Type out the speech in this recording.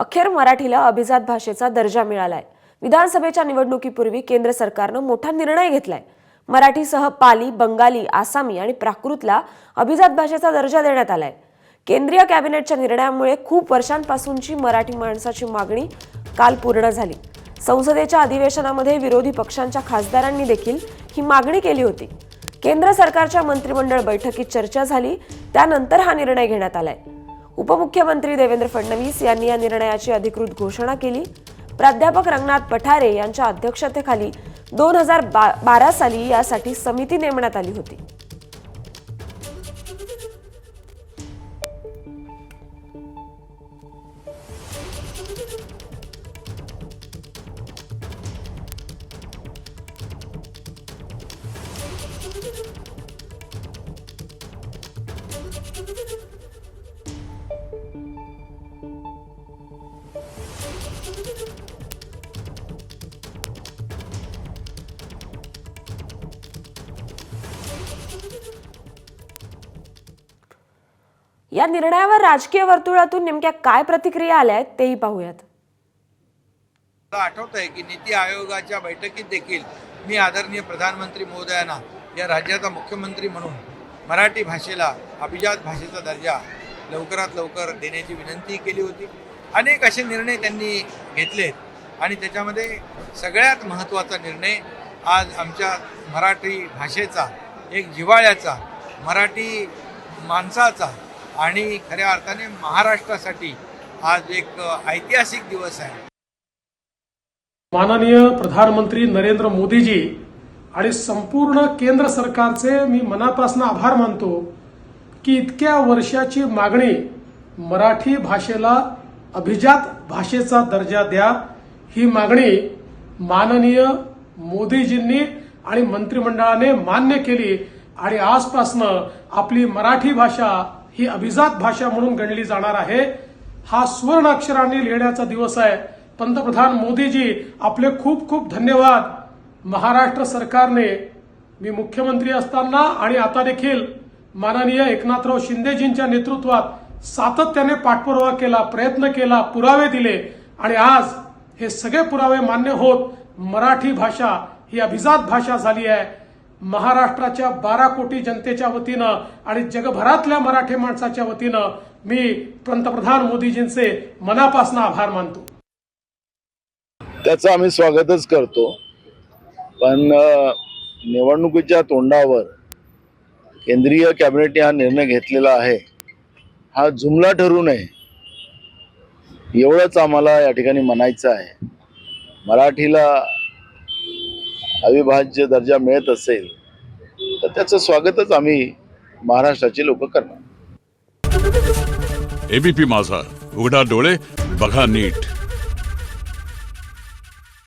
अखेर मराठीला अभिजात भाषेचा दर्जा मिळालाय। विधानसभेच्या निवडणुकीपूर्वी केंद्र सरकारने मोठा निर्णय घेतलाय। मराठीसह पाली, बंगाली, आसामी आणि प्राकृतला अभिजात भाषेचा दर्जा देण्यात आलाय। केंद्रीय कॅबिनेटच्या निर्णयामुळे खूप वर्षांपासूनची मराठी माणसाची मागणी काल पूर्ण झाली। संसदेच्या अधिवेशनामध्ये विरोधी पक्षांच्या खासदारांनी देखील ही मागणी केली होती। केंद्र सरकारच्या मंत्रिमंडळ बैठकीत चर्चा झाली, त्यानंतर हा निर्णय घेण्यात आलाय। उपमुख्यमंत्री देवेंद्र फडणवीस यांनी या निर्णयाची अधिकृत घोषणा केली। प्राध्यापक रंगनाथ पठारे यांच्या अध्यक्षतेखाली 2012 साली यासाठी समिती नेमण्यात आली होती। या निर्णयावर राजकीय वर्तुळातून नेमक्या काय प्रतिक्रिया आल्या आहेत तेही पाहूयात। मला आठवतंय की नीती आयोगाच्या बैठकीत देखील मी आदरणीय प्रधानमंत्री महोदयांना या राज्याचा मुख्यमंत्री म्हणून मराठी भाषेला अभिजात भाषेचा दर्जा लवकरात लवकर देण्याची विनंती केली होती। अनेक असे निर्णय त्यांनी घेतलेत आणि त्याच्यामध्ये सगळ्यात महत्त्वाचा निर्णय आज आमच्या मराठी भाषेचा, एक जिव्हाळ्याचा, मराठी माणसाचा आणि खऱ्या अर्थाने महाराष्ट्रासाठी आज एक ऐतिहासिक दिवस आहे। माननीय प्रधानमंत्री नरेंद्र मोदीजी आणि संपूर्ण केंद्र सरकारचे मी मनापासून आभार मानतो की इतक्या वर्षाची मागणी मराठी भाषेला अभिजात भाषेचा दर्जा द्या, ही मागणी माननीय मोदीजींनी आणि मंत्रिमंडळाने मान्य केली आणि आजपासून आपली मराठी भाषा ही अभिजात भाषा म्हणून गणली जाणार आहे। हा स्वर्ण अक्षरांनी लिहिण्याचा दिवस आहे। पंतप्रधान मोदीजी, आपले खूप खूप धन्यवाद। महाराष्ट्र सरकारने मी मुख्यमंत्री असताना आणि आता देखील माननीय एकनाथराव शिंदेजींच्या नेतृत्वात सातत्याने पाठपुरावा केला, प्रयत्न केला, पुरावे दिले आणि आज हे सगळे पुरावे मान्य होत मराठी भाषा ही अभिजात भाषा झाली आहे। महाराष्ट्राच्या 12 कोटी जनतेच्या वतीनं आणि जगभरातल्या मराठी माणसाच्या वतीनं मी पंतप्रधान मोदीजींचे मनापासून आभार मानतो। त्याचं आम्ही स्वागतच करतो, पण निवडणुकीच्या तोंडावर केंद्रीय कॅबिनेटने हा निर्णय घेतलेला आहे, हा जुमला ठरू नये एवढंच आम्हाला या ठिकाणी म्हणायचं आहे। मराठीला अविभाज्य दर्जा मिळत असेल तर त्याचं स्वागतच आम्ही महाराष्ट्राचे लोक करणार। एबीपी माझा, उघडा डोळे बघा नीट।